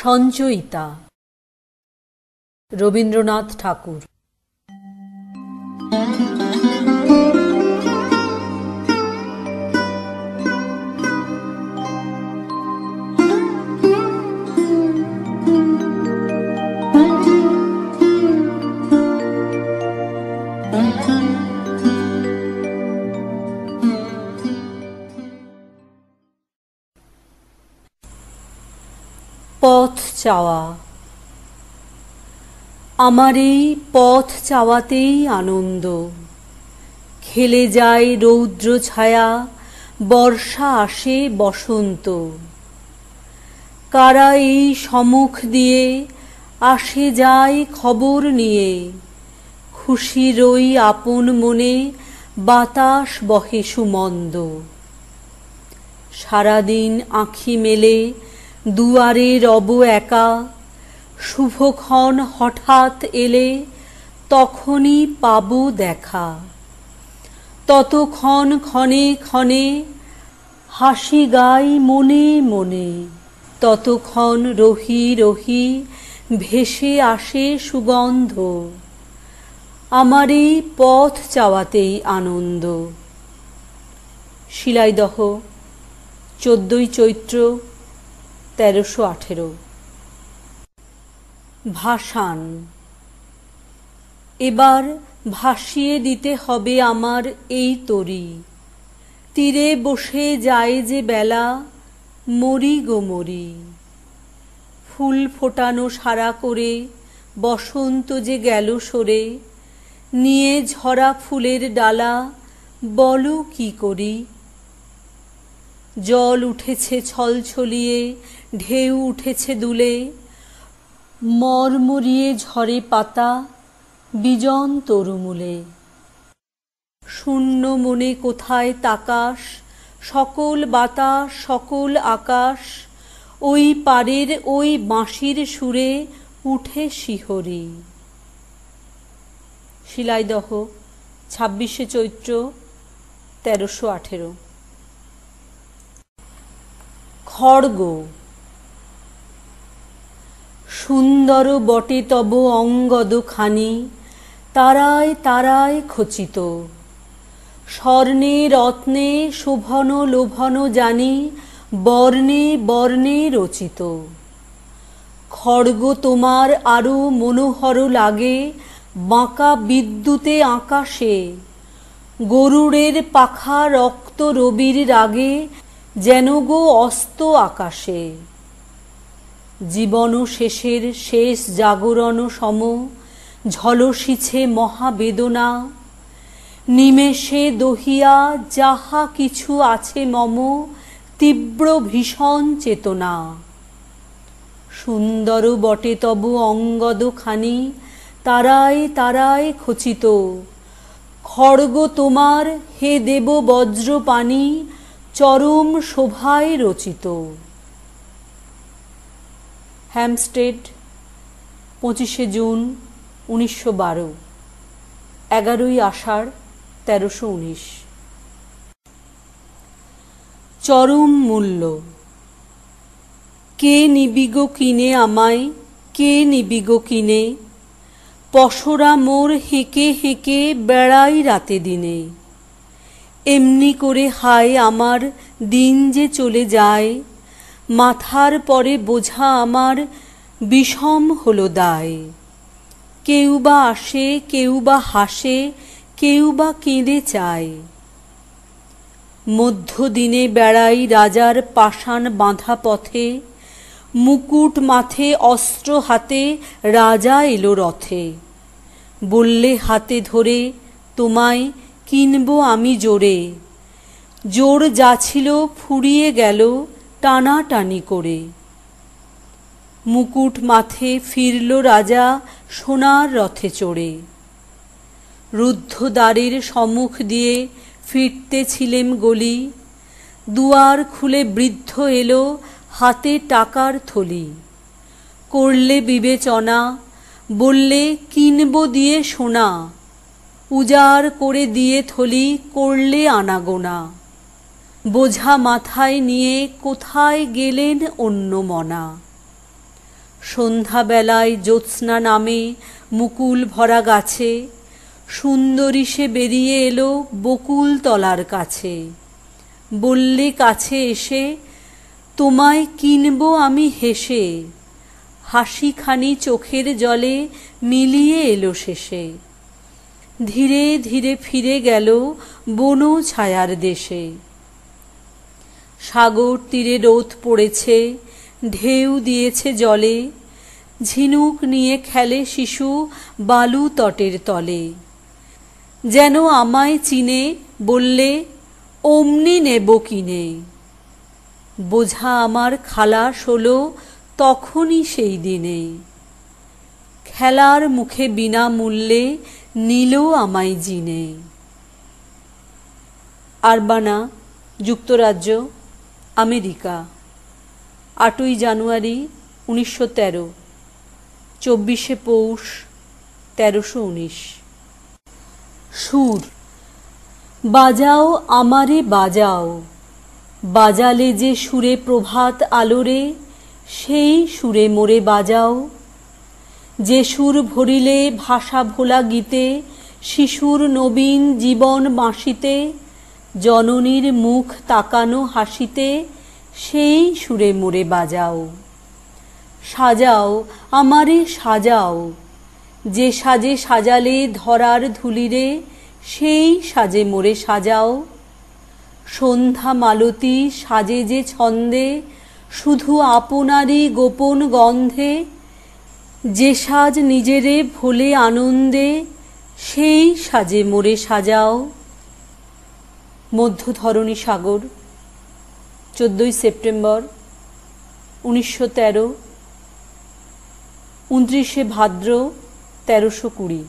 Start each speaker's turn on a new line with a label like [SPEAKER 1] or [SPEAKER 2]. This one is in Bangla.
[SPEAKER 1] সঞ্চয়িতা রবীন্দ্রনাথ ঠাকুর। পথ চাওয়া। আমার এই পথ চাওয়াতেই আনন্দ। খেলে যায় রৌদ্র ছায়া, বর্ষা আসে বসন্ত। কারা এই সম্মুখ দিয়ে আসে যায় খবর নিয়ে, খুশির ওই আপন মনে বাতাস বহে সুমন্দ। সারাদিন আঁখি মেলে দুয়ারে রব একা, শুভক্ষণ হঠাৎ এলে তখনই পাবো দেখা। ততক্ষণ ক্ষণে ক্ষণে হাসি গাই মনে মনে, ততক্ষণ রহি রহি ভেসে আসে সুগন্ধ। আমার এই পথ চাওয়াতেই আনন্দ। শিলাইদহ, 14ই চৈত্র 1318। ভাসান। এবার ভাসিয়ে দিতে হবে আমার এই তরী। তীরে বসে যায় যে বেলা, মরি গো মরি। ফুল ফোটানো সারা করে বসন্ত যে গেল সরে, নিয়ে ঝরা ফুলের ডালা বলো কি করি। জল উঠেছে ছলছলিয়ে, ঢেউ উঠেছে দুলে, মরমরিয়ে ঝরে পাতা বিজন তরুমূলে। শূন্য মনে কোথায় তাকাস, সকল বাতাস সকল আকাশ, ওই পারের ওই বাঁশির সুরে উঠে শিহরি। শিলাইদহ, 26শে চৈত্র 1318। খড়গ। সুন্দর বটে তব অঙ্গদ খানি, তারায় তারায় খচিত। স্বর্ণে রত্নে শোভন লোভন জানি, বর্ণে বর্ণে রচিত। খড়গ তোমার আরো মনোহর লাগে, বাঁকা বিদ্যুতে আকাশে। গরুড়ের পাখা রক্ত রবির রাগে, যেন গো অস্ত আকাশে। জীবন শেষের শেষ জাগরণ সম, ঝলসিছে মহাবেদনা। নিমেষে দহিয়া যাহা কিছু আছে মম, তীব্র ভীষণ চেতনা। সুন্দর বটে তব অঙ্গদ খানি, তারায় তারায় খচিত। খড়গ তোমার হে দেব বজ্রপাণি, চরম শোভায় রচিত। হ্যামস্টেড, 25শে জুন 1912। 11ই আষাঢ় 1319। চরম মূল্য। কে নিবিগ কিনে আমায়, কে নিবিগ কিনে। পশরা মোর হেঁকে হেঁকে বেড়াই রাতে দিনে। এমনি করে হায় আমার দিন যে চলে যায়, মাথার পরে বোঝা আমার বিষম হলো দায়। কেউ বা আসে, কেউ বা হাসে, কেউ বা কেঁদে চায়। মধ্যদিনে বেড়াই রাজার পাষাণ বাঁধা পথে, মুকুট মাথে অস্ত্র হাতে রাজা এলো রথে। বললে হাতে ধরে তোমায় কিনব আমি জোরে, জোর যা ছিল ফুরিয়ে গেল টানাটানি করে। মুকুট মাথে ফিরল রাজা সোনার রথে চড়ে। রুদ্ধ দ্বারের সম্মুখ দিয়ে ফিরতেছিলেম গলি, দুয়ার খুলে বৃদ্ধ এলো হাতে টাকার থলি। করলে বিবেচনা, বললে কিনব দিয়ে সোনা। উজাড় করে দিয়ে থলি করলে আনাগোনা। বোঝা মাথায় নিয়ে কোথায় গেলেন অন্যমনা। সন্ধ্যাবেলায় জ্যোৎস্না নামে মুকুল ভরা গাছে সুন্দরী সে বেরিয়ে এলো বকুল তলার কাছে। বললে কাছে এসে, তোমায় কিনবো আমি হেসে, হাসিখানি চোখের জলে মিলিয়ে এলো শেষে। ধীরে ধীরে ফিরে গেল বন ছায়ার দেশে। সাগর তীরে রোদ পড়েছে, ঢেউ দিয়েছে জলে, ঝিনুক নিয়ে খেলে শিশু বালু তটের তলে। যেন আমায় চিনে বললে, অমনি নেব কিনে। বোঝা আমার খালাস হলো তখনই সেই দিনে। খেলার মুখে বিনামূল্যে নিল আমায় জিনে। আরবানা, যুক্তরাজ্য, আমেরিকা, 8ই জানুয়ারি 1913, 24শে পৌষ 1319। সুর। বাজাও আমারে বাজাও, বাজালে যে সুরে প্রভাত আলোরে, সেই সুরে মোরে বাজাও। যে সুর ভরিলে ভাষা ভোলা গীতে, শিশুর নবীন জীবন বাঁশিতে, জননীর মুখ তাকানো হাসিতে, সেই সুরে মোরে বাজাও। সাজাও আমারে সাজাও, যে সাজে সাজালে ধরার ধুলিরে, সেই সাজে মোরে সাজাও। সন্ধ্যা মালতী সাজে যে ছন্দে, শুধু আপনারই গোপন গন্ধে, যে সাজ নিজেরে ভোলে আনন্দে, সেই সাজে মোরে সাজাও। মধ্যধরণী সাগর, 14ই সেপ্টেম্বর 1913, 29শে ভাদ্র 1320।